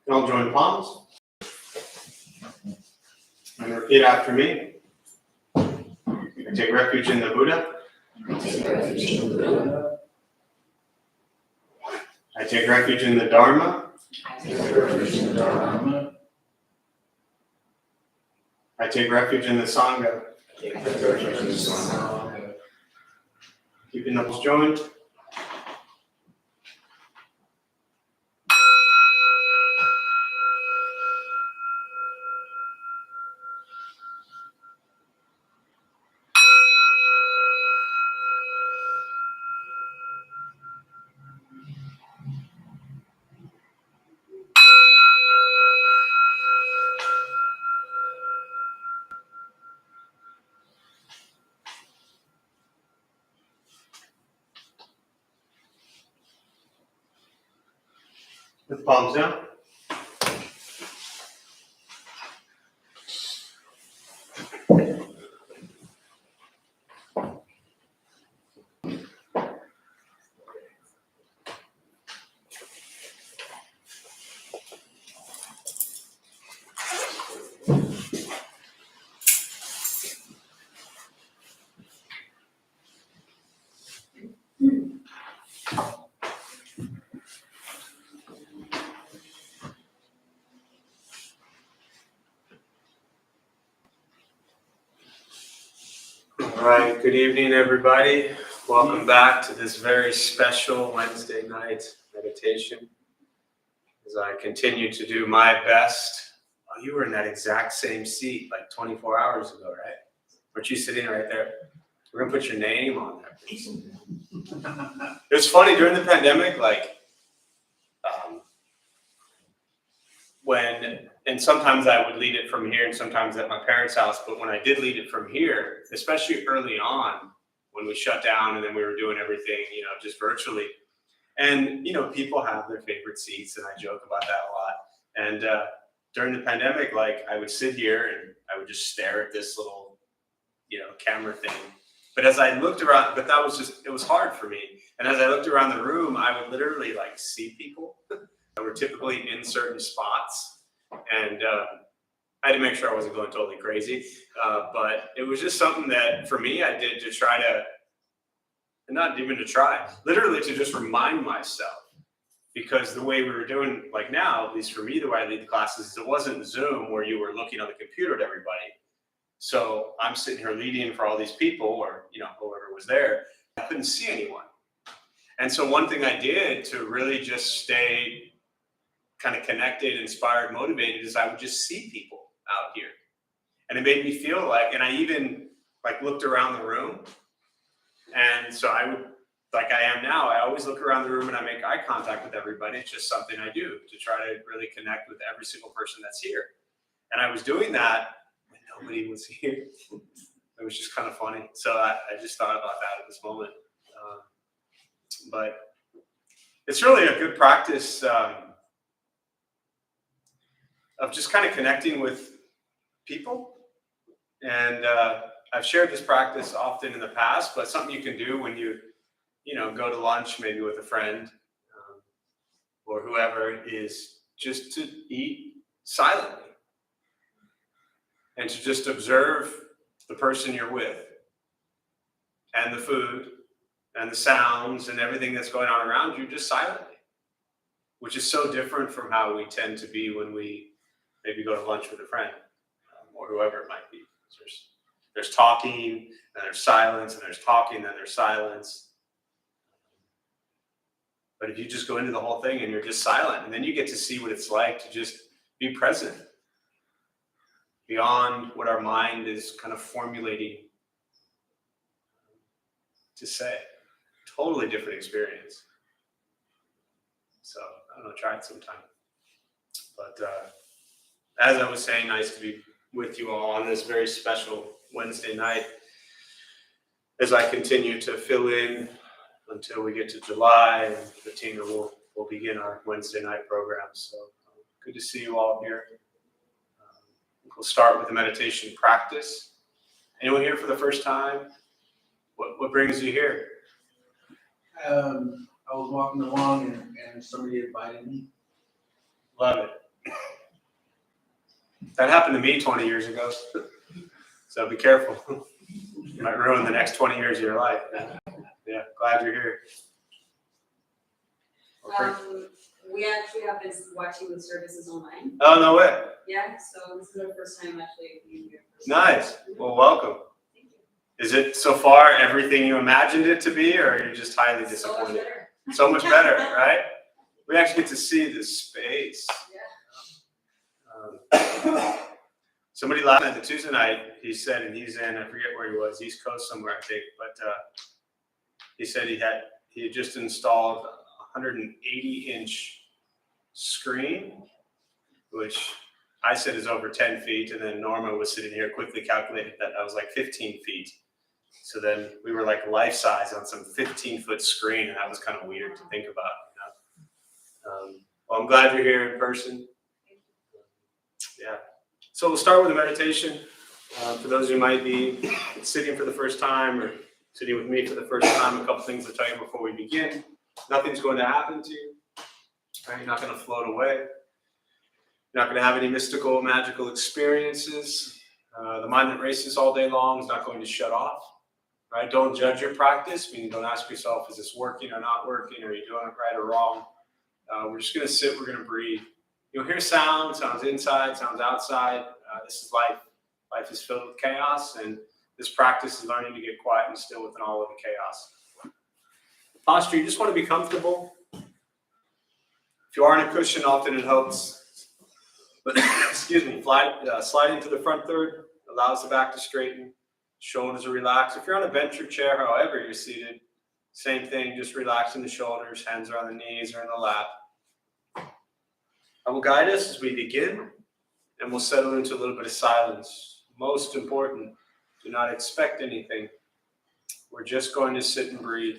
All join palms and repeat after me. I take refuge in the Buddha. I take refuge in the Buddha. I take refuge in the Dharma. I take refuge in the Dharma. I take refuge in the Sangha. I take refuge in the Sangha. Keeping the knuckles joined. With palms down. All right, good evening, everybody. Welcome back to this very special Wednesday night meditation. As I continue to do my best. Oh, you were in that exact same seat like 24 hours ago, right? Weren't you sitting right there? We're gonna put your name on there. It was funny during the pandemic, and sometimes I would lead it from here and sometimes at my parents' house, but when I did lead it from here, especially early on when we shut down and then we were doing everything, just virtually. And, people have their favorite seats and I joke about that a lot. And during the pandemic, I would sit here and I would just stare at this little, camera thing. But as I looked around, it was hard for me. And as I looked around the room, I would literally see people that were typically in certain spots. And I had to make sure I wasn't going totally crazy. But it was just something that for me, I did to try to, not even to try, literally to just remind myself. Because the way we were doing, now, at least for me, the way I lead the classes, is it wasn't Zoom where you were looking on the computer at everybody. So I'm sitting here leading for all these people or, whoever was there. I couldn't see anyone. And so one thing I did to really just stay kind of connected, inspired, motivated is I would just see people out here. And it made me feel and I even looked around the room. And so I would, like I am now, I always look around the room and I make eye contact with everybody. It's just something I do to try to really connect with every single person that's here. And I was doing that when nobody was here. It was just kind of funny. So I just thought about that at this moment. But it's really a good practice of just kind of connecting with people. And I've shared this practice often in the past, but something you can do when you go to lunch maybe with a friend or whoever is just to eat silently and to just observe the person you're with and the food and the sounds and everything that's going on around you just silently, which is so different from how we tend to be when we maybe go to lunch with a friend or whoever it might be. There's talking, and there's silence, and there's talking, and there's silence. But if you just go into the whole thing and you're just silent, and then you get to see what it's like to just be present beyond what our mind is kind of formulating to say. Totally different experience. So, I don't know, try it sometime. But as I was saying, nice to be with you all on this very special Wednesday night as I continue to fill in until we get to July and the team will begin our Wednesday night program. So good to see you all here. We'll start with a meditation practice. Anyone here for the first time? What brings you here? I was walking along and somebody invited me. Love it. That happened to me 20 years ago. So be careful. You might ruin the next 20 years of your life. Yeah, glad you're here. We actually have been watching the services online. Oh, no way. Yeah, so this is our first time actually being here. Nice. Well, welcome. Thank you. Is it so far everything you imagined it to be, or are you just highly So much disappointed? better. So much better, right? We actually get to see this space. Somebody last night, the Tuesday night, he said, and he's in, I forget where he was, East Coast somewhere, I think, but he said he had just installed a 180-inch screen, which I said is over 10 feet, and then Norma was sitting here, quickly calculated that I was like 15 feet. So then we were like life size on some 15-foot screen, and that was kind of weird to think about. You know? Well, I'm glad you're here in person. Yeah. So we'll start with a meditation. For those who might be sitting for the first time or sitting with me for the first time, a couple things to tell you before we begin. Nothing's going to happen to you. Right? You're not going to float away. You're not going to have any mystical, magical experiences. The mind that races all day long is not going to shut off. Right? Don't judge your practice, meaning don't ask yourself, is this working or not working? Are you doing it right or wrong? We're just going to sit, we're going to breathe. You'll hear sounds inside, sounds outside. This is life. Life is filled with chaos, and this practice is learning to get quiet and still within all of the chaos. Posture, you just want to be comfortable. If you are in a cushion, often it helps. But excuse me, slide into the front third, allows the back to straighten, shoulders are relaxed. If you're on a bench or chair, however you're seated, same thing, just relaxing the shoulders, hands are on the knees or in the lap. I will guide us as we begin, and we'll settle into a little bit of silence. Most important, do not expect anything. We're just going to sit and breathe.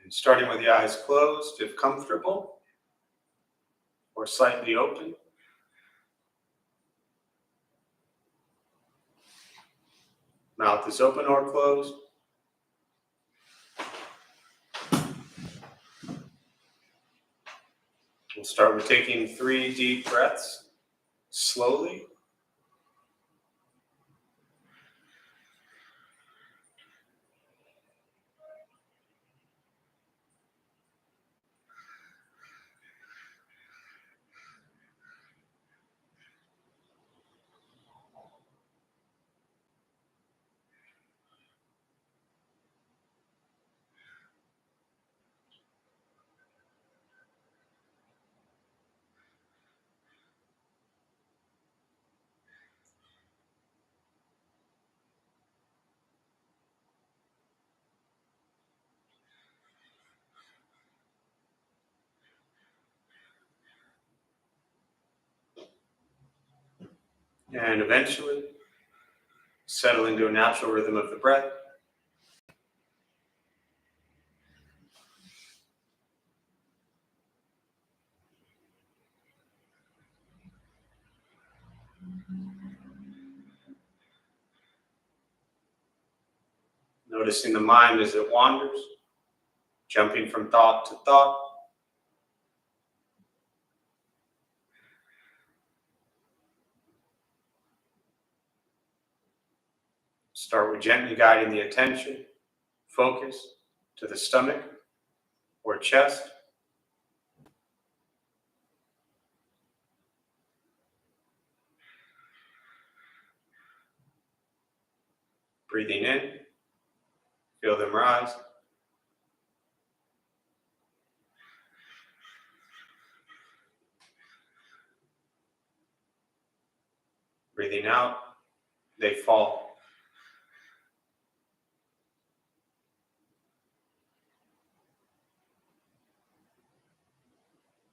And starting with the eyes closed, if comfortable, or slightly open. Mouth is open or closed. We'll start with taking 3 deep breaths, slowly. And eventually, settle into a natural rhythm of the breath. Noticing the mind as it wanders, jumping from thought to thought. Start with gently guiding the attention, focus to the stomach or chest. Breathing in, feel them rise. Breathing out, they fall.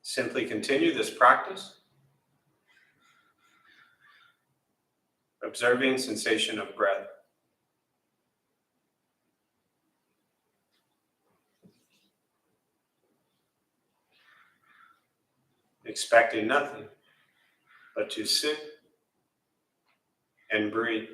Simply continue this practice, observing sensation of breath. Expecting nothing but to sit and breathe.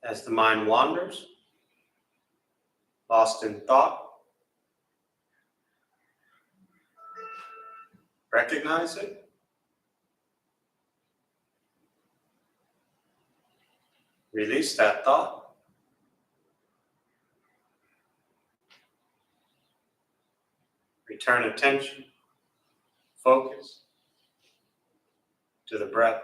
As the mind wanders, lost in thought, recognize it, release that thought, return attention, focus to the breath.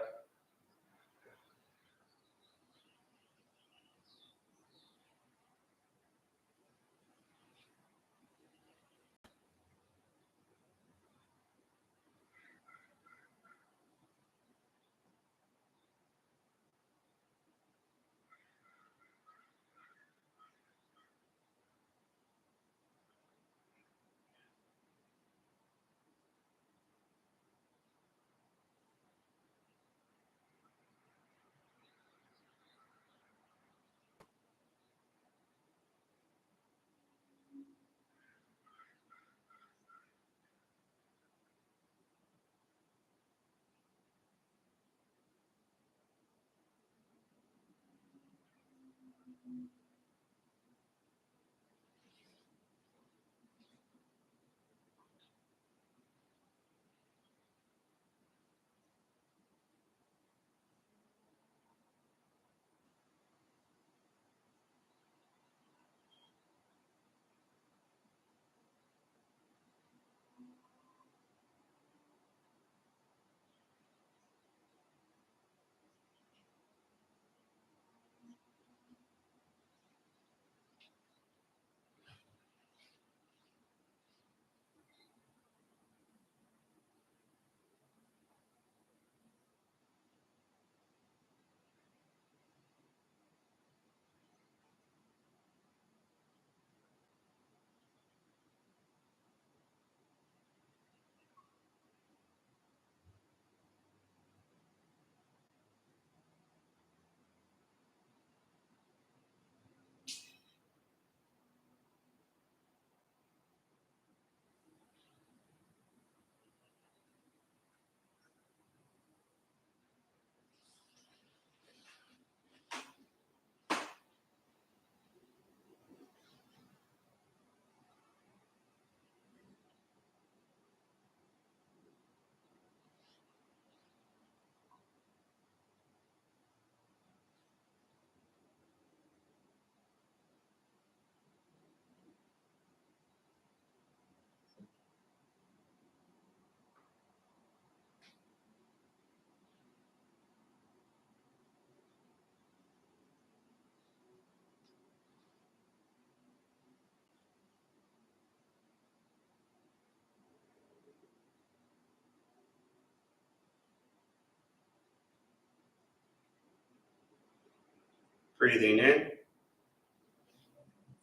Breathing in.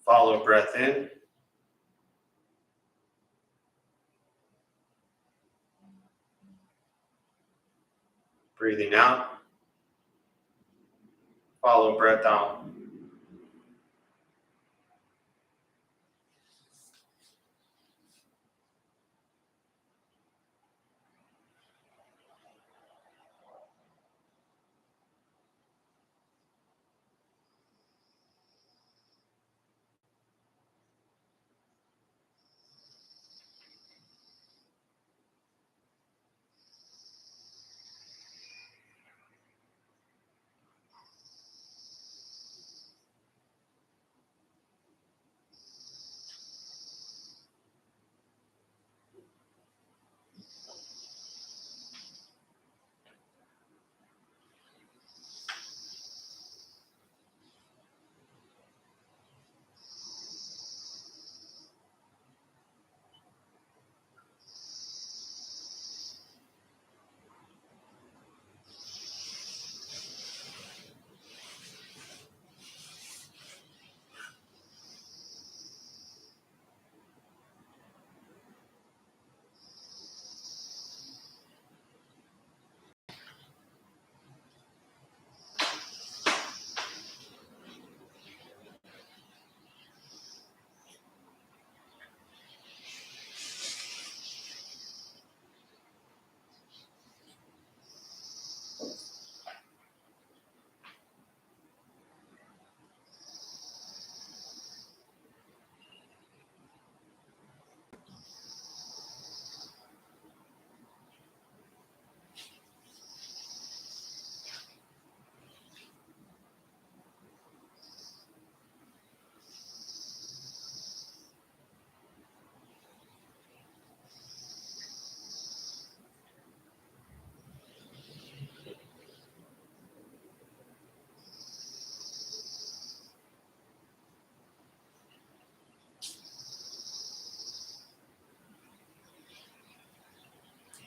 Follow breath in. Breathing out. Follow breath out.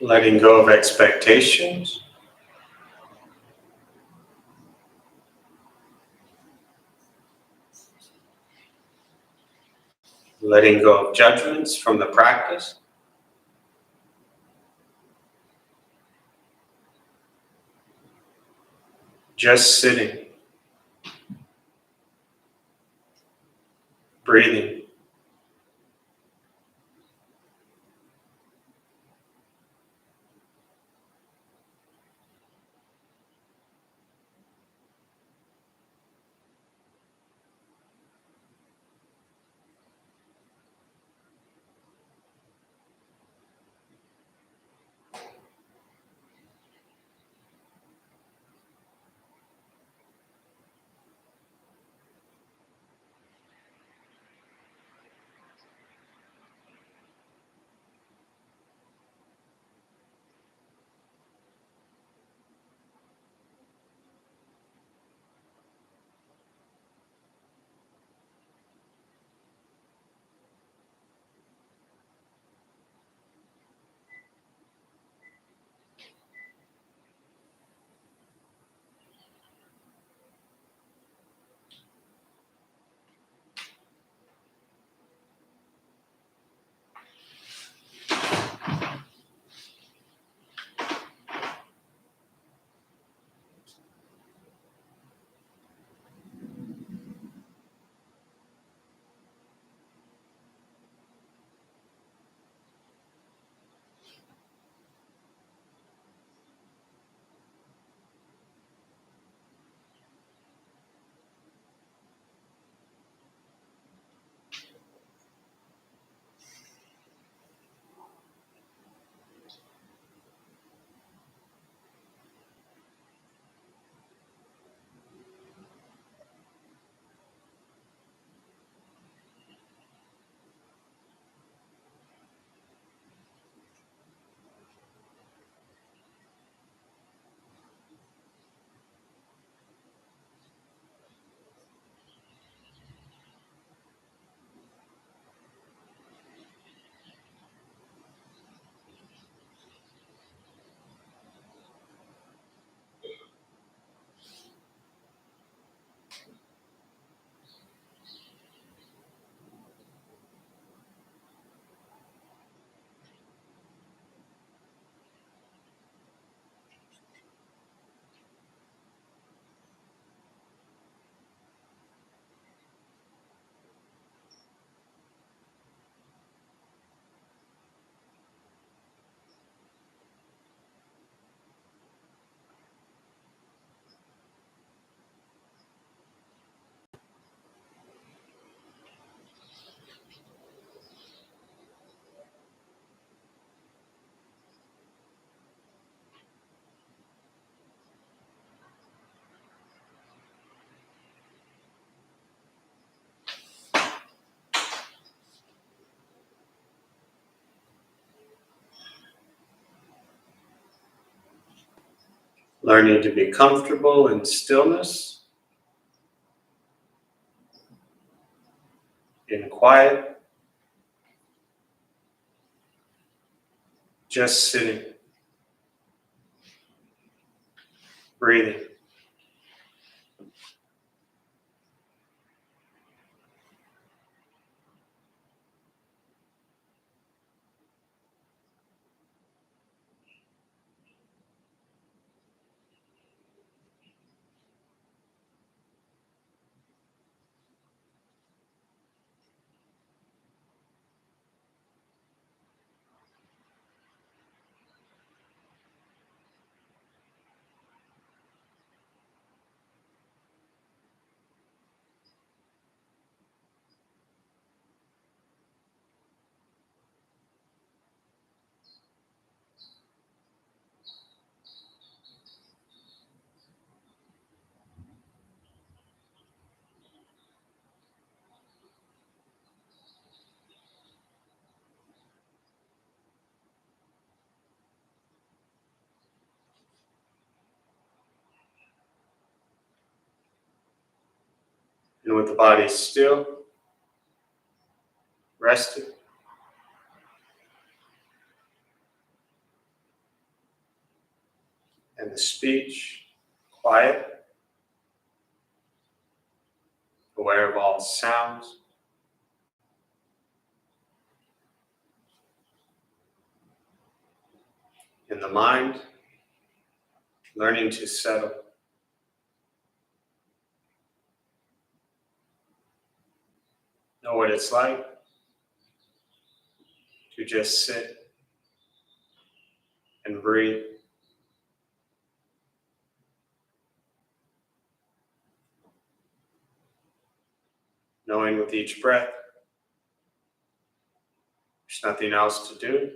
Letting go of expectations. Letting go of judgments from the practice. Just sitting. Breathing. Learning to be comfortable in stillness, in quiet, just sitting, breathing. And with the body still, rested, and the speech quiet, aware of all sounds, in the mind, learning to settle. Know what it's like to just sit and breathe. Knowing with each breath, there's nothing else to do.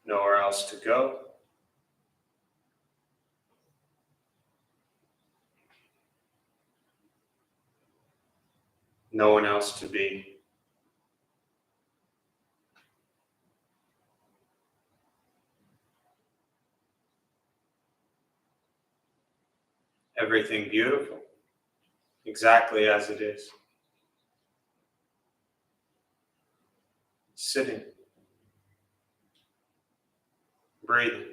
Nowhere else to go. No one else to be. Everything beautiful, exactly as it is. Sitting, breathing.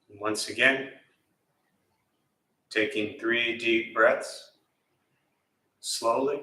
And once again, taking 3 deep breaths, slowly.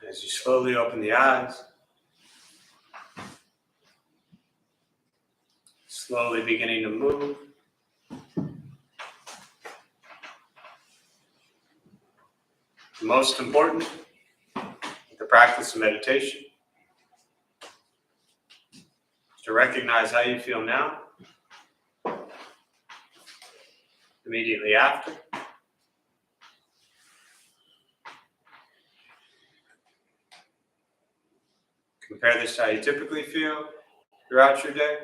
As you slowly open the eyes, slowly beginning to move. The most important, the practice of meditation, is to recognize how you feel now, immediately after. Compare this to how you typically feel throughout your day.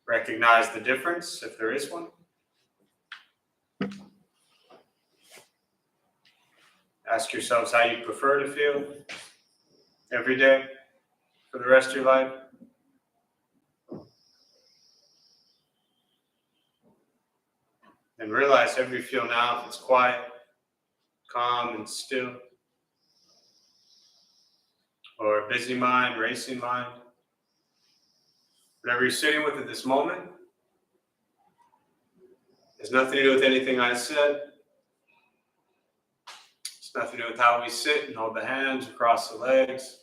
Recognize the difference, if there is one. Ask yourselves how you prefer to feel every day for the rest of your life. And realize however you feel now, if it's quiet, calm, and still, or a busy mind, racing mind, whatever you're sitting with at this moment, has nothing to do with anything I said. It's nothing to do with how we sit and hold the hands, across the legs.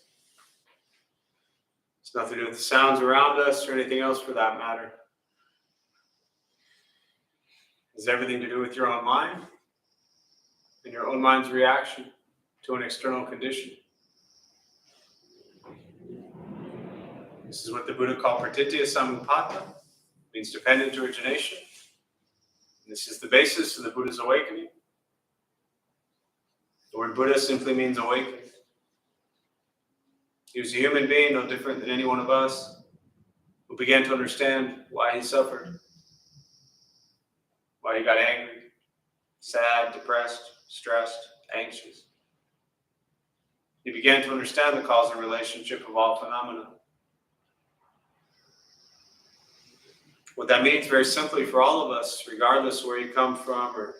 It's nothing to do with the sounds around us or anything else for that matter. It has everything to do with your own mind and your own mind's reaction to an external condition. This is what the Buddha called pratitya samuppada, means dependent origination. And this is the basis of the Buddha's awakening. The word Buddha simply means awakening. He was a human being, no different than any one of us, who began to understand why he suffered, why he got angry, sad, depressed, stressed, anxious. He began to understand the cause and relationship of all phenomena. What that means very simply for all of us, regardless of where you come from or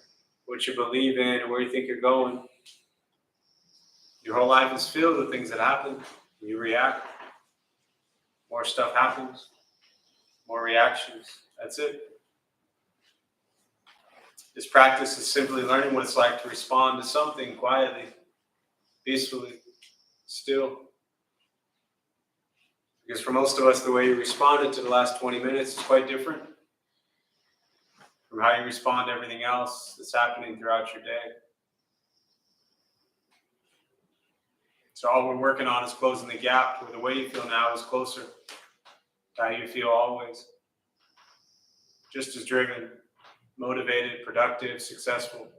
what you believe in or where you think you're going, your whole life is filled with things that happen. You react. More stuff happens. More reactions. That's it. This practice is simply learning what it's like to respond to something quietly, peacefully, still. Because for most of us, the way you responded to the last 20 minutes is quite different from how you respond to everything else that's happening throughout your day. So all we're working on is closing the gap where the way you feel now is closer to how you feel always. Just as driven, motivated, productive, successful.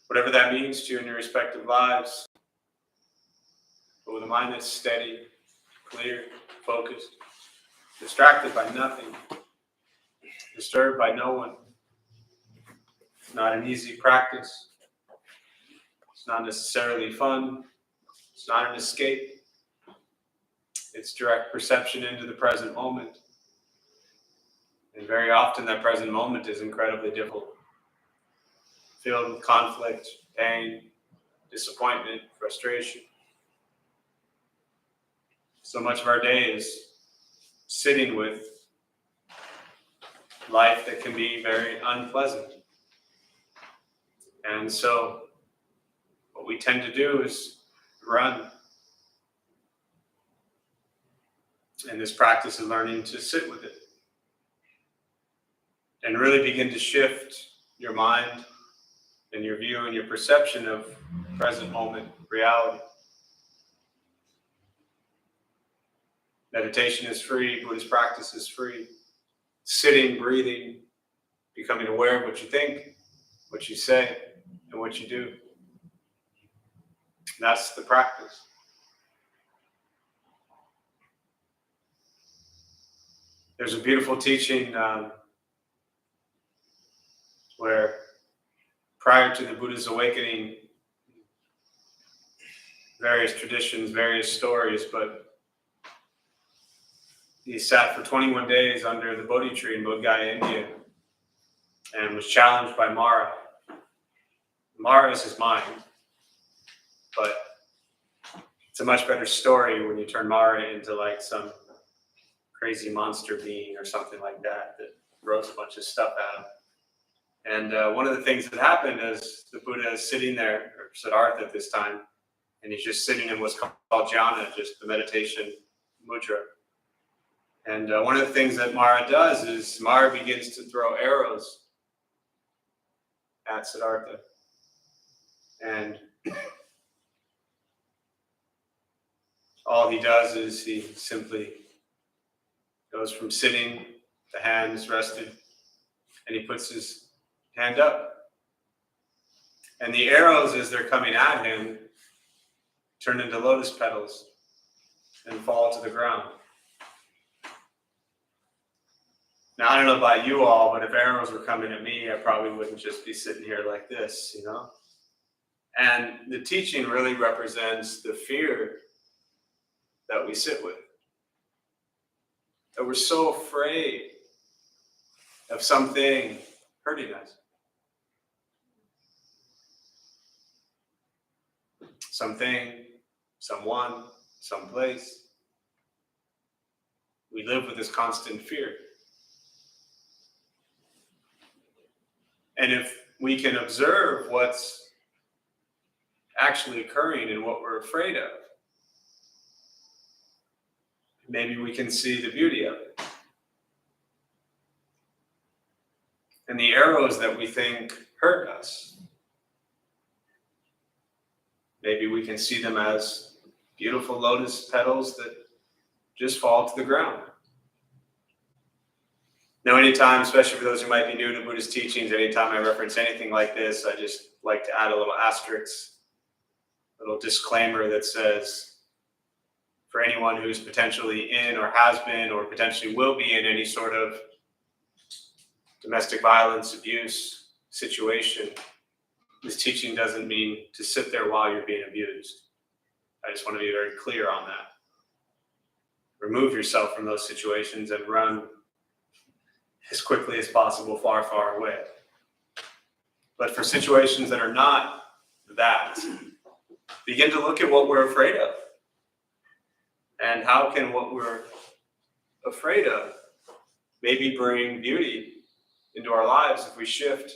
Whatever that means to you in your respective lives. But with a mind that's steady, clear, focused, distracted by nothing, disturbed by no one. It's not an easy practice. It's not necessarily fun. It's not an escape. It's direct perception into the present moment. And very often that present moment is incredibly difficult. Filled with conflict, pain, disappointment, frustration. So much of our day is sitting with life that can be very unpleasant. And so what we tend to do is run. And this practice is learning to sit with it. And really begin to shift your mind and your view and your perception of present moment reality. Meditation is free, Buddhist practice is free. Sitting, breathing, becoming aware of what you think, what you say, and what you do. And that's the practice. There's a beautiful teaching where prior to the Buddha's awakening, various traditions, various stories, but he sat for 21 days under the Bodhi tree in Bodh Gaya, India, and was challenged by Mara. Mara is his mind, but it's a much better story when you turn Mara into like some crazy monster being or something like that throws a bunch of stuff at him. And one of the things that happened is the Buddha is sitting there, or Siddhartha at this time, and he's just sitting in what's called jhana, just the meditation mudra. And one of the things that Mara does is Mara begins to throw arrows at Siddhartha. And all he does is he simply Goes from sitting, the hands rested, and he puts his hand up. And the arrows, as they're coming at him, turn into lotus petals and fall to the ground. Now, I don't know about you all, but if arrows were coming at me, I probably wouldn't just be sitting here like this, you know? And the teaching really represents the fear that we sit with. That we're so afraid of something hurting us. Something, someone, someplace. We live with this constant fear. And if we can observe what's actually occurring and what we're afraid of, maybe we can see the beauty of it. And the arrows that we think hurt us, maybe we can see them as beautiful lotus petals that just fall to the ground. Now, anytime, especially for those who might be new to Buddhist teachings, anytime I reference anything like this, I just like to add a little asterisk, a little disclaimer that says, for anyone who's potentially in or has been or potentially will be in any sort of domestic violence, abuse situation, this teaching doesn't mean to sit there while you're being abused. I just want to be very clear on that. Remove yourself from those situations and run as quickly as possible, far, far away. But for situations that are not that, begin to look at what we're afraid of. And how can what we're afraid of maybe bring beauty into our lives if we shift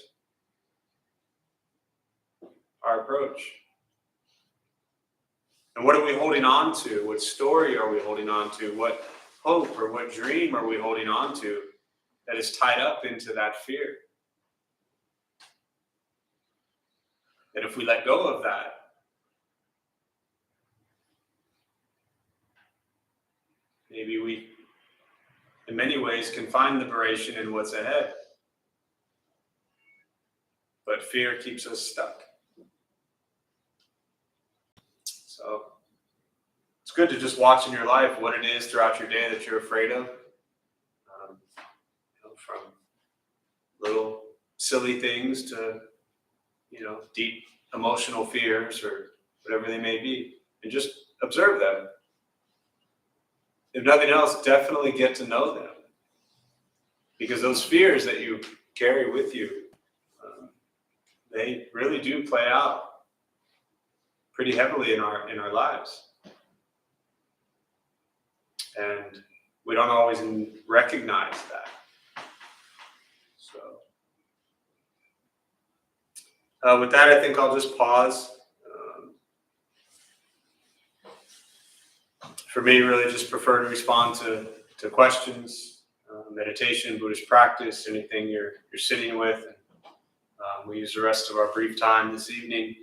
our approach? And what are we holding on to? What story are we holding on to? What hope or what dream are we holding on to that is tied up into that fear? That if we let go of that, maybe we, in many ways, can find liberation in what's ahead. But fear keeps us stuck. So it's good to just watch in your life what it is throughout your day that you're afraid of. From little silly things to, deep emotional fears or whatever they may be. And just observe them. If nothing else, definitely get to know them. Because those fears that you carry with you, they really do play out pretty heavily in our lives. And we don't always recognize that. So with that, I think I'll just pause. For me, really just prefer to respond to questions, meditation, Buddhist practice, anything you're sitting with. We use the rest of our brief time this evening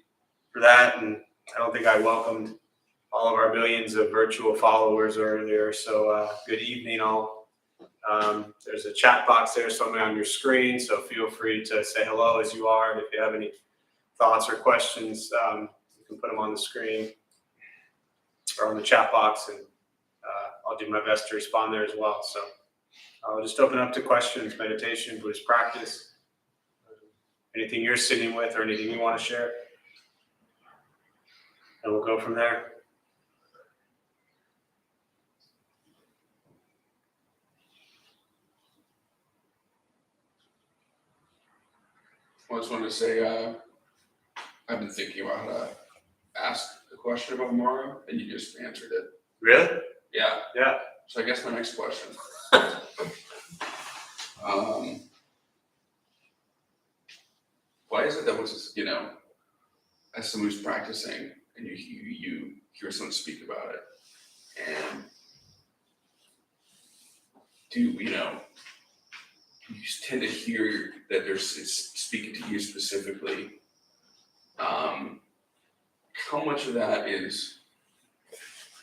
for that. And I don't think I welcomed all of our millions of virtual followers earlier. So good evening, all. There's a chat box there somewhere on your screen, so feel free to say hello as you are. And if you have any thoughts or questions, you can put them on the screen or on the chat box, and I'll do my best to respond there as well. So I'll just open up to questions, meditation, Buddhist practice, anything you're sitting with or anything you want to share. And we'll go from there. I just wanted to say, I've been thinking about how to ask a question about Mara, and you just answered it. Really? Yeah. Yeah. So I guess my next question. Why is it that as someone who's practicing, and you hear someone speak about it, and you tend to hear that it's speaking to you specifically. How much of that is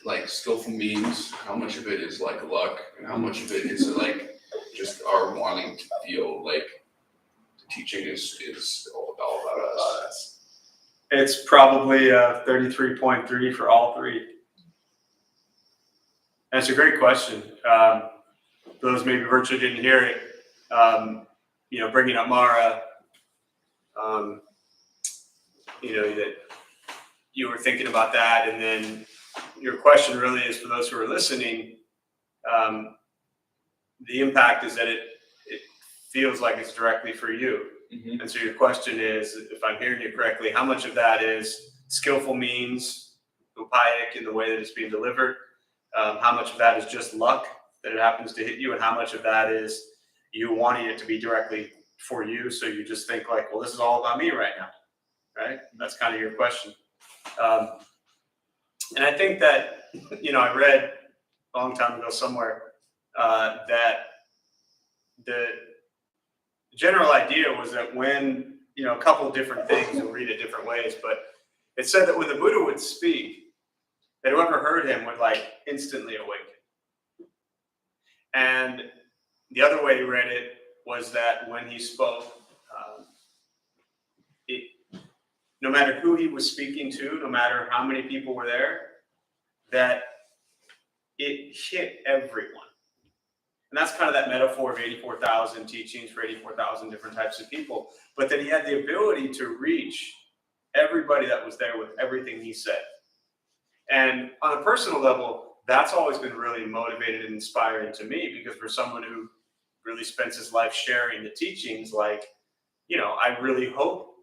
like skillful means, how much of it is like luck, and how much of it is like just our wanting to feel like the teaching is all about us? It's probably 33.3 for all three. That's a great question. Those maybe virtually didn't hear it. Bringing up Mara, that you were thinking about that, and then your question really is for those who are listening. The impact is that it feels like it's directly for you. Mm-hmm. And so your question is, if I'm hearing you correctly, how much of that is skillful means, upaic in the way that it's being delivered? How much of that is just luck that it happens to hit you? And how much of that is you wanting it to be directly for you? So you just think like, well, this is all about me right now, right? That's kind of your question. And I think that, I read a long time ago somewhere that the general idea was that when, a couple of different things, you'll read it different ways, but it said that when the Buddha would speak, that whoever heard him would like instantly awaken. And the other way he read it was that when he spoke, no matter who he was speaking to, no matter how many people were there, that it hit everyone. And that's kind of that metaphor of 84,000 teachings for 84,000 different types of people. But that he had the ability to reach everybody that was there with everything he said. And on a personal level, that's always been really motivated and inspiring to me, because for someone who really spends his life sharing the teachings, I really hope's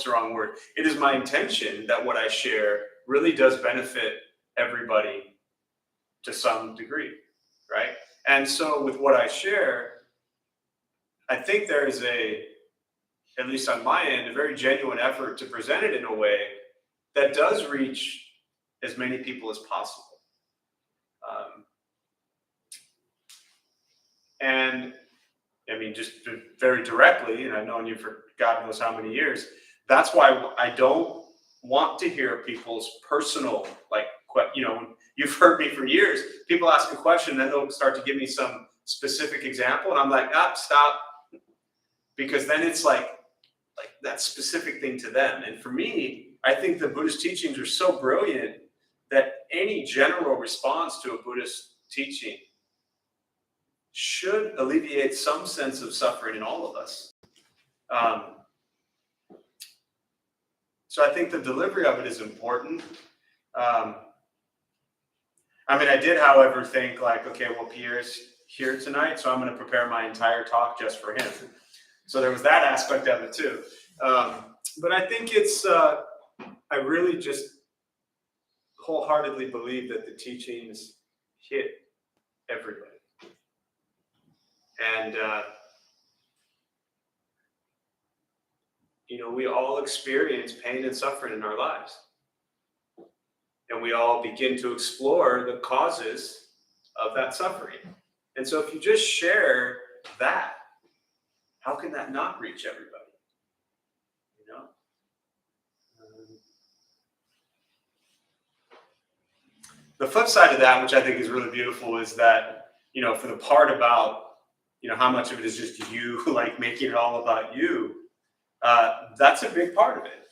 the wrong word. It is my intention that what I share really does benefit everybody to some degree, right? And so with what I share, I think there is at least on my end, a very genuine effort to present it in a way that does reach as many people as possible. And I mean, just very directly, and I've known you for God knows how many years, that's why I don't want to hear people's personal, you've heard me for years, people ask a question, then they'll start to give me some specific example, and I'm like, stop, because then it's like that specific thing to them. And for me, I think the Buddhist teachings are so brilliant that any general response to a Buddhist teaching should alleviate some sense of suffering in all of us. So I think the delivery of it is important. I did, however, think okay, well, Pierre's here tonight, so I'm going to prepare my entire talk just for him. So there was that aspect of it too. But I think I really just wholeheartedly believe that the teachings hit everybody. And, we all experience pain and suffering in our lives. And we all begin to explore the causes of that suffering. And so if you just share that, how can that not reach everybody? The flip side of that, which I think is really beautiful, is that, for the part about, how much of it is just you, making it all about you, that's a big part of it.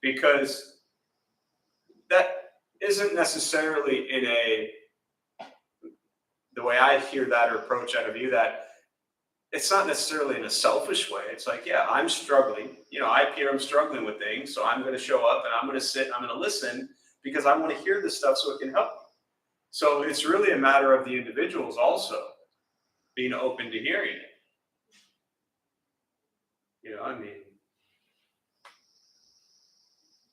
Because that isn't necessarily the way I hear that or approach out of you, that it's not necessarily in a selfish way. It's like, yeah, I'm struggling. I'm struggling with things, so I'm going to show up and I'm going to sit and I'm going to listen because I want to hear this stuff so it can help me. So it's really a matter of the individuals also being open to hearing it.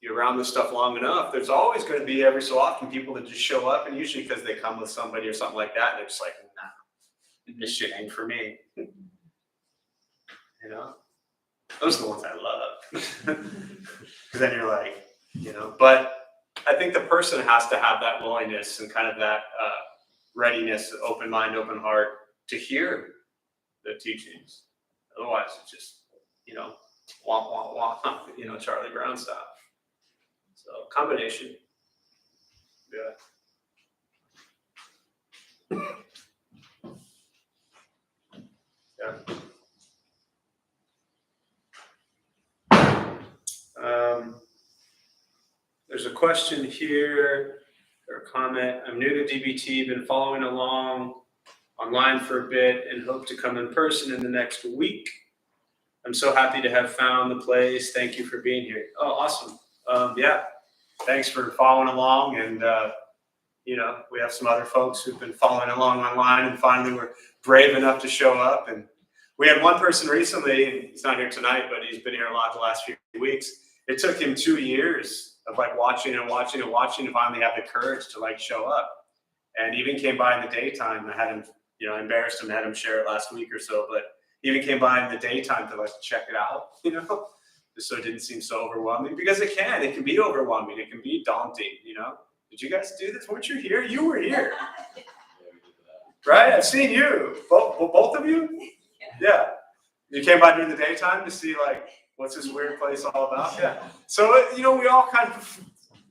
You're around this stuff long enough, there's always going to be every so often people that just show up, and usually because they come with somebody or something like that, and they're just like, nah, this shit ain't for me. Those are the ones I love. Because then you're like, but I think the person has to have that willingness and kind of that readiness, open mind, open heart to hear the teachings. Otherwise, it's just, womp, womp, womp, Charlie Brown style. So, combination. There's a question here or a comment. I'm new to DBT, been following along online for a bit and hope to come in person in the next week. I'm so happy to have found the place. Thank you for being here. Oh, awesome. Yeah, thanks for following along. And, you know, we have some other folks who've been following along online and finally were brave enough to show up. And we had one person recently, and he's not here tonight, but he's been here a lot the last few weeks. It took him 2 years of like watching and watching and watching to finally have the courage to like show up. And even came by in the daytime. I had him, you know, I embarrassed him, had him share it last week or so, but he even came by in the daytime to like check it out, you know, just so it didn't seem so overwhelming, because it can be overwhelming. It can be daunting, you know. Did you guys do this? Weren't you here? You were here. Right? I've seen you. Both of you? Yeah. You came by during the daytime to see like, what's this weird place all about? Yeah. So, you know, we all kind of,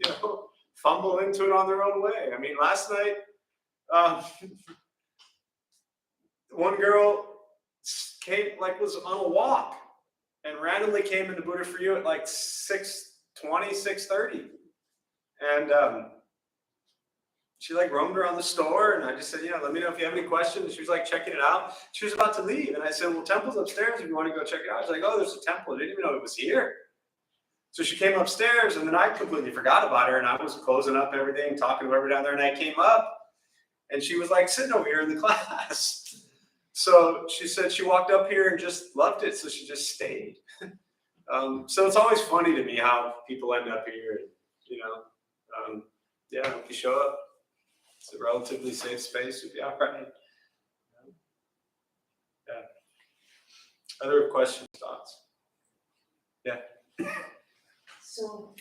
you know, fumble into it on their own way. I mean, last night, one girl came, like, was on a walk and randomly came into Buddha for You at like 6:20, 6:30. And she like roamed around the store, and I just said, you know, let me know if you have any questions. She was like checking it out. She was about to leave, and I said, well, temple's upstairs if you want to go check it out. She's like, oh, there's a temple. I didn't even know it was here. So she came upstairs, and then I completely forgot about her, and I was closing up everything, talking to whoever down there, and I came up, and she was like sitting over here in the class. So she said she walked up here and just loved it, so she just stayed. So it's always funny to me how people end up here, you know. Yeah, if you show up, it's a relatively safe space. You'll be all right. Yeah. Other questions, thoughts? Yeah. So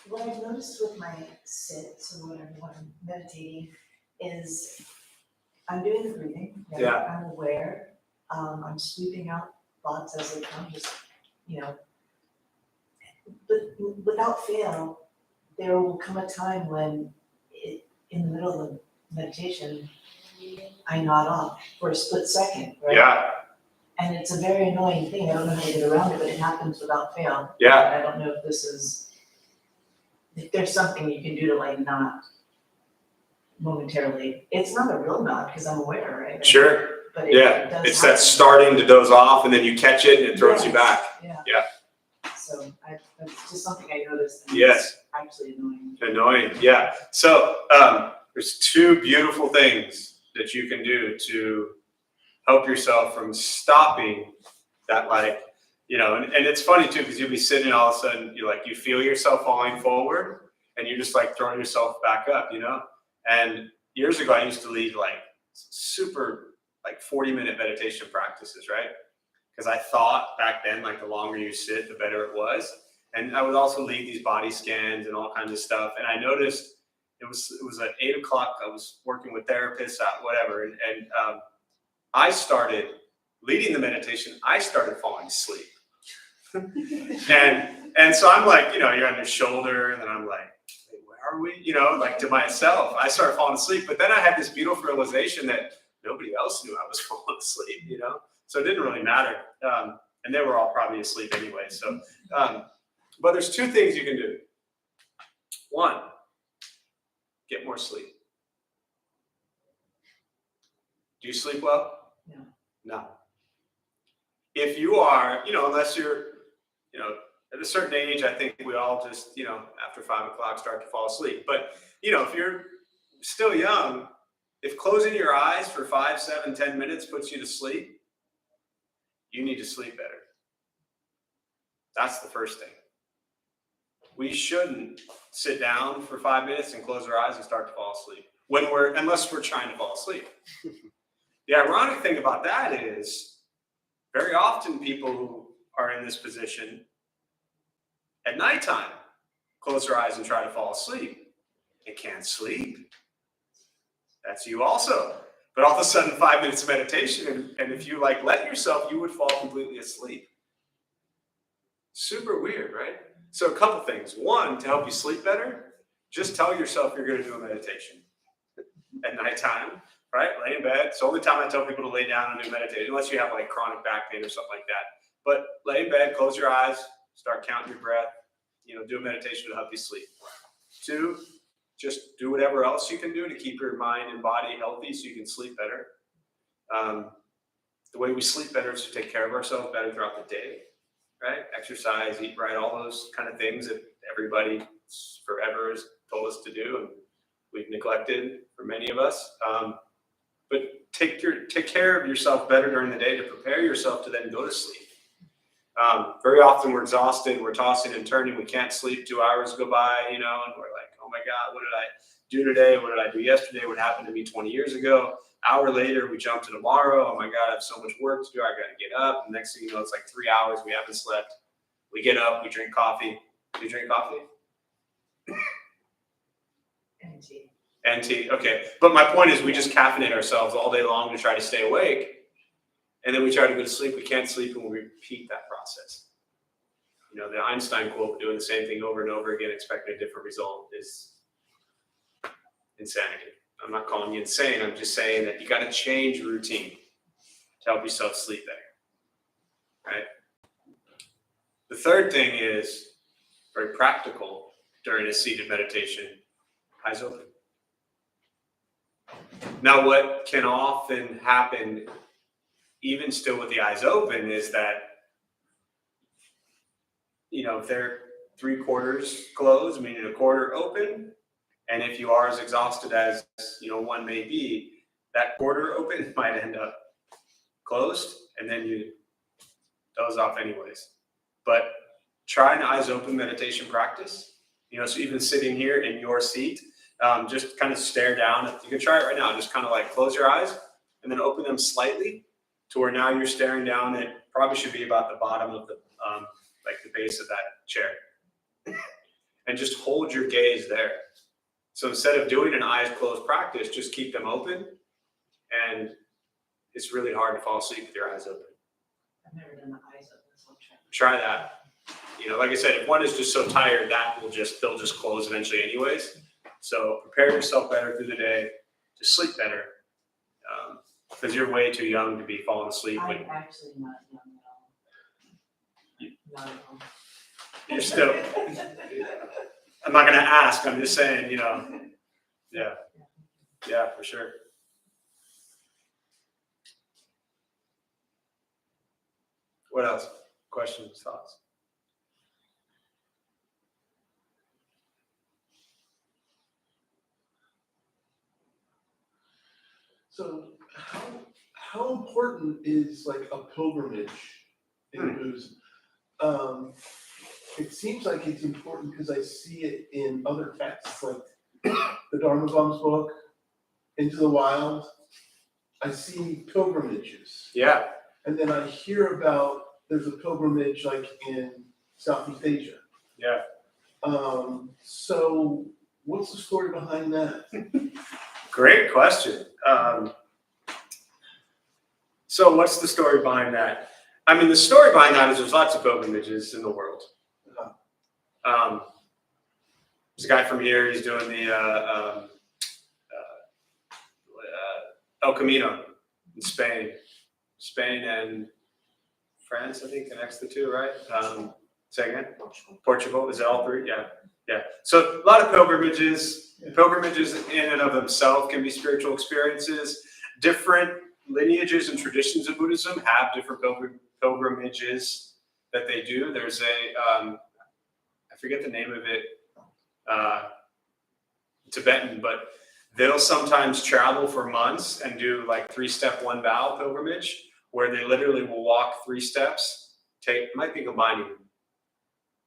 what I've noticed with my sits or whatever, when I'm meditating, is I'm doing the breathing. Right? Yeah. I'm aware. I'm sweeping out thoughts as they come, just, you know. But without fail, there will come a time when in the middle of meditation, I nod off for a split second, right? Yeah. And it's a very annoying thing. I don't know how to get around it, but it happens without fail. Yeah. I don't know if there's something you can do to like not momentarily. It's not a real nod because I'm aware, right? Sure. But it does It's happen. that starting to doze off, and then you catch it, and it throws you back. Yeah. Yeah. So that's just something I noticed. And Yes. It's actually annoying. Annoying, yeah. So there's two beautiful things that you can do to help yourself from stopping that, like, you know, and it's funny too, because you'll be sitting, all of a sudden you feel yourself falling forward, and you just like throwing yourself back up, you know. And years ago I used to lead like super like 40-minute meditation practices, right? Because I thought back then, like, the longer you sit, the better it was. And I would also lead these body scans and all kinds of stuff. And I noticed it was at 8 o'clock. I was working with therapists, whatever. And I started leading the meditation. I started falling asleep. and so I'm like, you know, you're on your shoulder, and then I'm like, hey, where are we? You know, like to myself, I started falling asleep. But then I had this beautiful realization that nobody else knew I was falling asleep, you know? So it didn't really matter. And they were all probably asleep anyway. So, but there's two things you can do. One, get more sleep. Do you sleep well? No. No. If you are, you know, unless you're, you know, at a certain age, I think we all just, you know, after 5 o'clock start to fall asleep. But, you know, if you're still young, if closing your eyes for 5, 7, 10 minutes puts you to sleep, you need to sleep better. That's the first thing. We shouldn't sit down for 5 minutes and close our eyes and start to fall asleep unless we're trying to fall asleep. The ironic thing about that is very often people who are in this position at nighttime close their eyes and try to fall asleep and can't sleep. That's you also. But all of a sudden, 5 minutes of meditation, and if you like let yourself, you would fall completely asleep. Super weird, right? So a couple things. One, to help you sleep better, just tell yourself you're going to do a meditation at nighttime, right? Lay in bed. It's the only time I tell people to lay down and do meditation, unless you have like chronic back pain or something like that. But lay in bed, close your eyes, start counting your breath, do a meditation to help you sleep. 2, just do whatever else you can do to keep your mind and body healthy so you can sleep better. The way we sleep better is to take care of ourselves better throughout the day, right? Exercise, eat right, all those kind of things that everybody forever has told us to do and we've neglected for many of us. But take care of yourself better during the day to prepare yourself to then go to sleep. Very often we're exhausted, we're tossing and turning, we can't sleep, 2 hours go by, and we're like, oh my God, what did I do today? What did I do yesterday? What happened to me 20 years ago? Hour later, we jump to tomorrow. Oh my God, I have so much work to do. I got to get up. And next thing you know, it's like 3 hours. We haven't slept. We get up, we drink coffee. Do you drink coffee? And tea. And tea, okay. But my point is we just caffeinate ourselves all day long to try to stay awake. And then we try to go to sleep. We can't sleep and we repeat that process. The Einstein quote, doing the same thing over and over again, expecting a different result, is insanity. I'm not calling you insane. I'm just saying that you got to change your routine to help yourself sleep better, right? The third thing is very practical during a seated meditation, eyes open. Now, what can often happen, even still with the eyes open, is that, if they're 3/4 closed, meaning a quarter open, and if you are as exhausted as, one may be, that quarter open might end up closed, and then you doze off anyways. But try an eyes open meditation practice. So even sitting here in your seat, just kind of stare down. You can try it right now. Just kind of like close your eyes and then open them slightly to where now you're staring down. It probably should be about the bottom of the base of that chair. And just hold your gaze there. So instead of doing an eyes closed practice, just keep them open. And it's really hard to fall asleep with your eyes open. I've never done the eyes open, so I'll Try that. Like I said, if one is just so tired, they'll just close eventually anyways. So prepare yourself better through the day to sleep better. Because you're way too young to be falling asleep. I'm actually not young at all. Not at all. You're still, I'm not going to ask. I'm just saying, yeah, for sure. What else? Questions, thoughts? So how important is like a pilgrimage in Buddhism? It seems like it's important because I see it in other texts, like the Dharma Bum's book, Into the Wild. I see pilgrimages. Yeah. And then I hear about there's a pilgrimage like in Southeast Asia. Yeah. So what's the story behind that? Great question. So what's the story behind that? I mean, the story behind that is there's lots of pilgrimages in the world. There's a guy from here, he's doing the El Camino in Spain. Spain and France, I think, connects the two, right? Say again? Portugal. Is it all three? Yeah. So a lot of pilgrimages. Pilgrimages in and of themselves can be spiritual experiences. Different lineages and traditions of Buddhism have different pilgrimages that they do. There's I forget the name of it, Tibetan, but they'll sometimes travel for months and do like 3-step 1 bow pilgrimage, where they literally will walk 3 steps. It might be combining.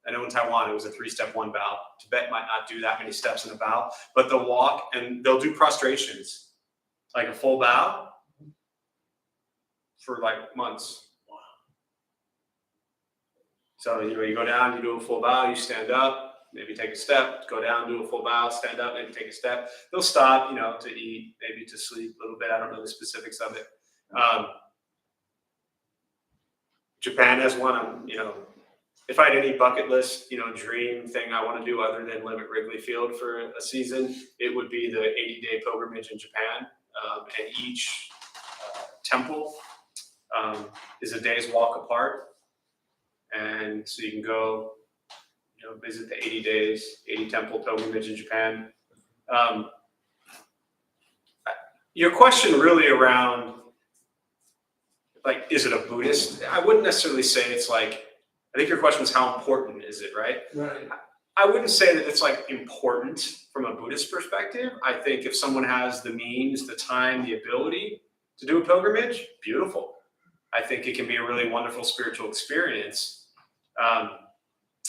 I know in Taiwan it was a 3-step 1 bow. Tibet might not do that many steps in a bow, but they'll walk and they'll do prostrations, like a full bow for like months. So you go down, you do a full bow, you stand up, maybe take a step, go down, do a full bow, stand up, maybe take a step. They'll stop, to eat, maybe to sleep a little bit. I don't know the specifics of it. Japan has one. if I had any bucket list, dream thing I want to do other than live at Wrigley Field for a season, it would be the 80-day pilgrimage in Japan. And each temple is a day's walk apart. And so you can go, visit the 80 temple pilgrimage in Japan. Your question really around, like, is it a Buddhist? I wouldn't necessarily say it's like, I think your question is how important is it, right? Right. I wouldn't say that it's like important from a Buddhist perspective. I think if someone has the means, the time, the ability to do a pilgrimage, beautiful. I think it can be a really wonderful spiritual experience.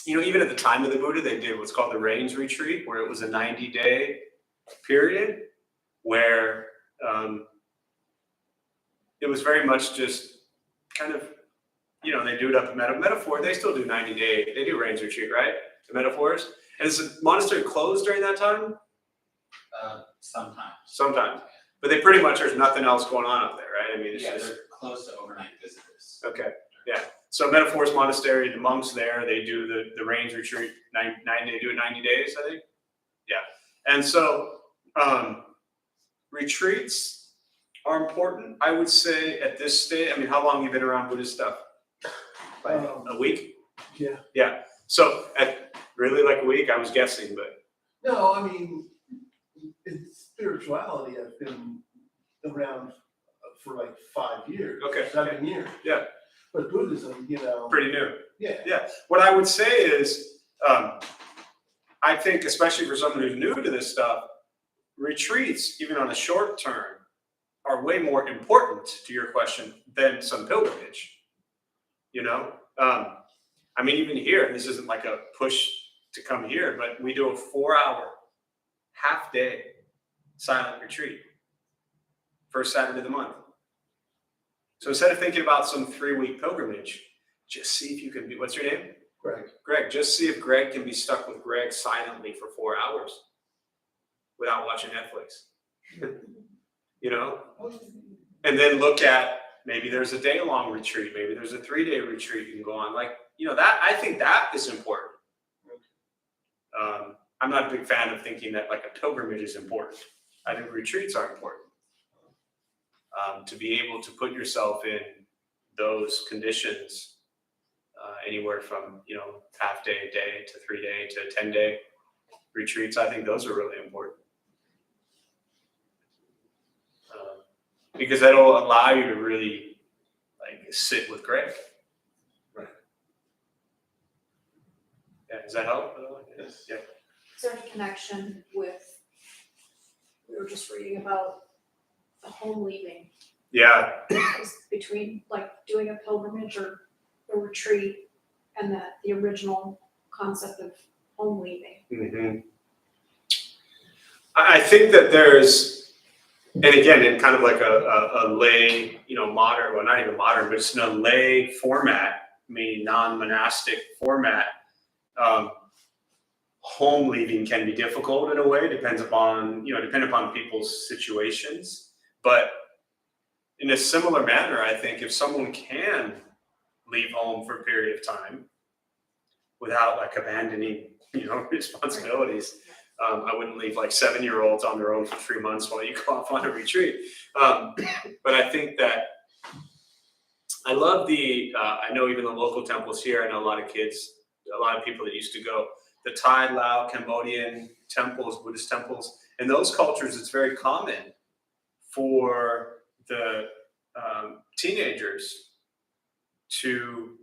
Even at the time of the Buddha, they did what's called the Rains Retreat, where it was a 90-day period where it was very much just kind of, they do it up in metaphor. They still do 90-day, they do Rains Retreat, right? The metaphors. And is the monastery closed during that time? Sometimes. Sometimes. But they pretty much, there's nothing else going on up there, right? I mean, it's Yeah, just. they're close to overnight visitors. Okay, yeah. So Metaphors Monastery, the monks there, they do the Rains Retreat, they do it 90 days, I think. Yeah. And so retreats are important. I would say at this stage, how long have you been around Buddhist stuff? Like a week? Yeah. Yeah. So at really like a week, I was guessing, but. No, in spirituality, I've been around for like 5 years. Okay. 7 years. Yeah. But Buddhism, Pretty new. yeah. Yeah. What I would say is, I think, especially for someone who's new to this stuff, retreats, even on a short term, are way more important to your question than some pilgrimage. Even here, this isn't like a push to come here, but we do a 4-hour, half-day silent retreat, first Saturday of the month. So instead of thinking about some 3-week pilgrimage, just see if you can be, what's your name? Greg. Just see if Greg can be stuck with Greg silently for 4 hours without watching Netflix. And then look at, maybe there's a day-long retreat, maybe there's a 3-day retreat you can go on. That, I think that is important. I'm not a big fan of thinking that like a pilgrimage is important. I think retreats are important. To be able to put yourself in those conditions, anywhere from, half-day, day to 3-day to 10-day retreats, I think those are really important. Because that'll allow you to really sit with Greg. Right. Yeah, does that help? Yes. Yeah. Is there any connection with, we were just reading about the home leaving, Yeah. between doing a pilgrimage or a retreat and the original concept of home leaving? Mm-hmm. I think that there's, and again, in kind of like a lay, modern, well, not even modern, but it's in a lay format, meaning non-monastic format, home leaving can be difficult in a way, depending upon people's situations. But in a similar manner, I think if someone can leave home for a period of time without abandoning, responsibilities, I wouldn't leave 7-year-olds on their own for 3 months while you go off on a retreat. But I think that I love I know even the local temples here, I know a lot of people that used to go, the Thai, Lao, Cambodian temples, Buddhist temples. In those cultures, it's very common for the teenagers to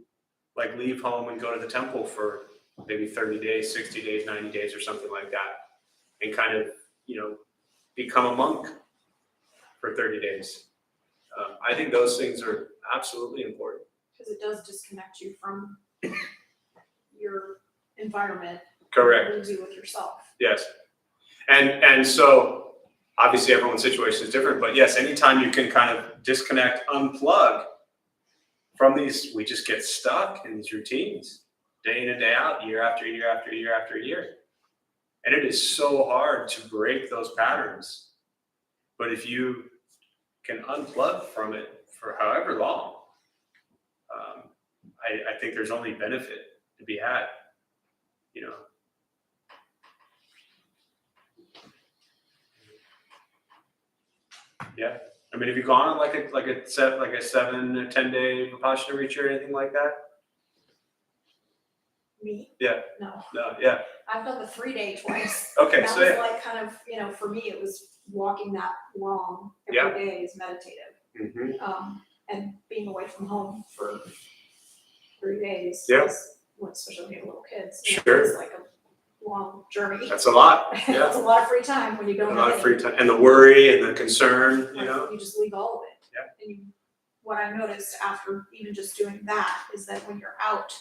leave home and go to the temple for maybe 30 days, 60 days, 90 days or something like that, and kind of, become a monk for 30 days. I think those things are absolutely important. Because it does disconnect you from your environment. Correct. It leaves you with yourself. Yes. And so obviously everyone's situation is different, but yes, anytime you can kind of disconnect, unplug from these, we just get stuck in these routines day in and day out, year after year after year after year. And it is so hard to break those patterns. But if you can unplug from it for however long, I think there's only benefit to be had, you know. Yeah, I mean, have you gone on like a 7 or 10 day Vipassana retreat or anything like that? Me? Yeah. No, No, yeah. I've done the 3-day twice. Okay, That so was yeah. like kind of, for me, it was walking that long Yeah. every day is meditative. Mm-hmm. And being away from home for 3 days. Yeah. Especially when you have little kids. Sure. It's like a long journey. That's a lot. It's Yeah. a lot of free time when you don't A have lot of any. free time, and the worry and the concern, you Like, know. you just leave all of it. Yeah. And what I noticed after even just doing that is that when you're out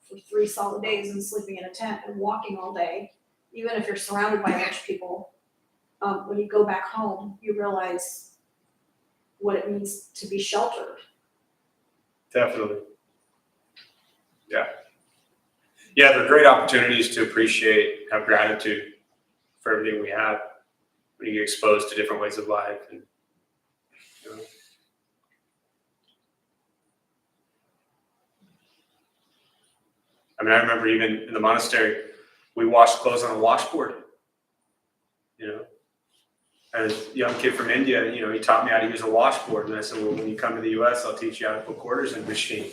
for 3 solid days and sleeping in a tent and walking all day, even if you're surrounded by a bunch of people, when you go back home, you realize what it means to be sheltered. Definitely. Yeah. Yeah, they're great opportunities to appreciate, have gratitude for everything we have when you get exposed to different ways of life. And, you know. I mean, I remember even in the monastery, we washed clothes on a washboard, you know. As a young kid from India, you know, he taught me how to use a washboard. And I said, well, when you come to the US, I'll teach you how to put quarters in the machine,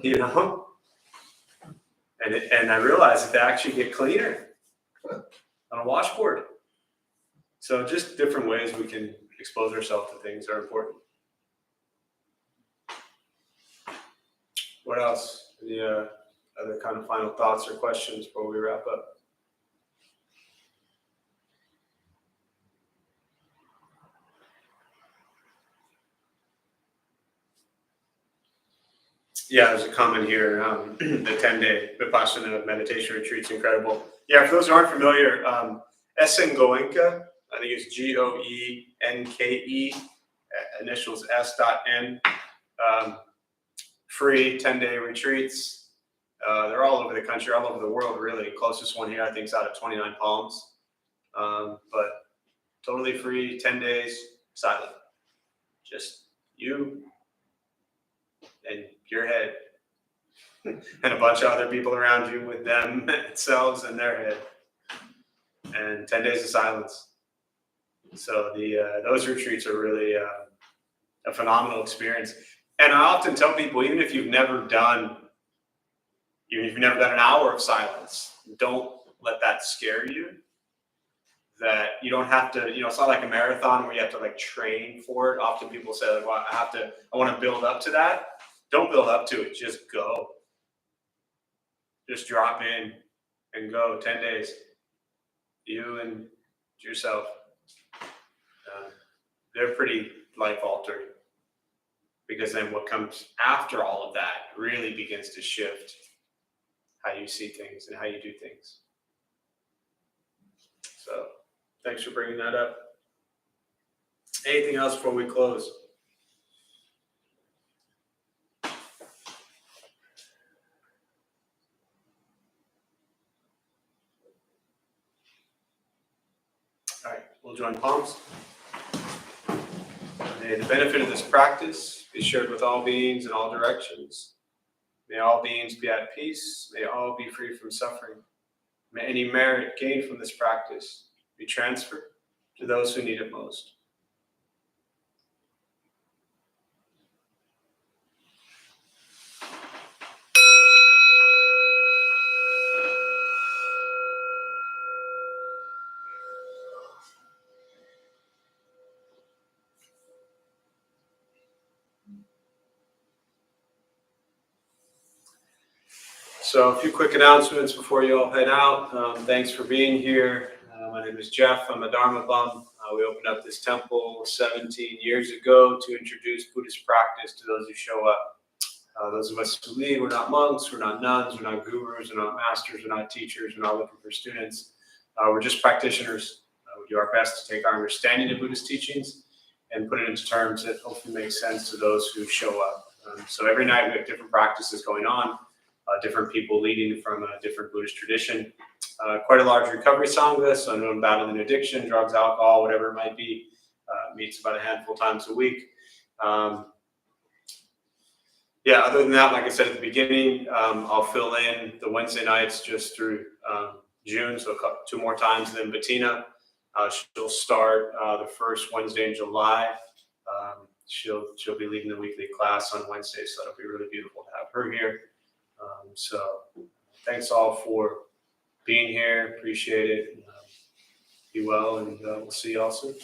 you know. And I realized that they actually get cleaner on a washboard. So just different ways we can expose ourselves to things are important. What else? Any other kind of final thoughts or questions before we wrap up? Yeah, there's a comment here. The 10-day Vipassana meditation retreat's incredible. Yeah, for those who aren't familiar, Essen Goenka, I think it's Goenke, initials S.N. Free 10-day retreats. They're all over the country, all over the world, really. The closest one here, I think, is out of 29 Palms. But totally free, 10 days, silent. Just you and your head. And a bunch of other people around you with themselves and their head. And 10 days of silence. So those retreats are really a phenomenal experience. And I often tell people, even if you've never done an hour of silence, don't let that scare you. That you don't have to, it's not like a marathon where you have to like train for it. Often people say, like, well, I want to build up to that. Don't build up to it, just go. Just drop in and go 10 days. You and yourself. They're pretty life altering. Because then what comes after all of that really begins to shift how you see things and how you do things. So thanks for bringing that up. Anything else before we close? All right, we'll join palms. May the benefit of this practice be shared with all beings in all directions. May all beings be at peace. May all be free from suffering. May any merit gained from this practice be transferred to those who need it most. So a few quick announcements before you all head out. Thanks for being here. My name is Jeff. I'm a Dharma bum. We opened up this temple 17 years ago to introduce Buddhist practice to those who show up. Those of us who lead, we're not monks, we're not nuns, we're not gurus, we're not masters, we're not teachers, we're not looking for students. We're just practitioners. We do our best to take our understanding of Buddhist teachings and put it into terms that hopefully make sense to those who show up. So every night we have different practices going on. Different people leading from a different Buddhist tradition. Quite a large recovery sangha, so anyone battling addiction, drugs, alcohol, whatever it might be, meets about a handful of times a week. yeah, other than that, like I said at the beginning, I'll fill in the Wednesday nights just through June, so 2 more times. And then Bettina, she'll start the first Wednesday in July. She'll be leading the weekly class on Wednesday, so it'll be really beautiful to have her here. So thanks all for being here. Appreciate it. Be well, and we'll see you all soon.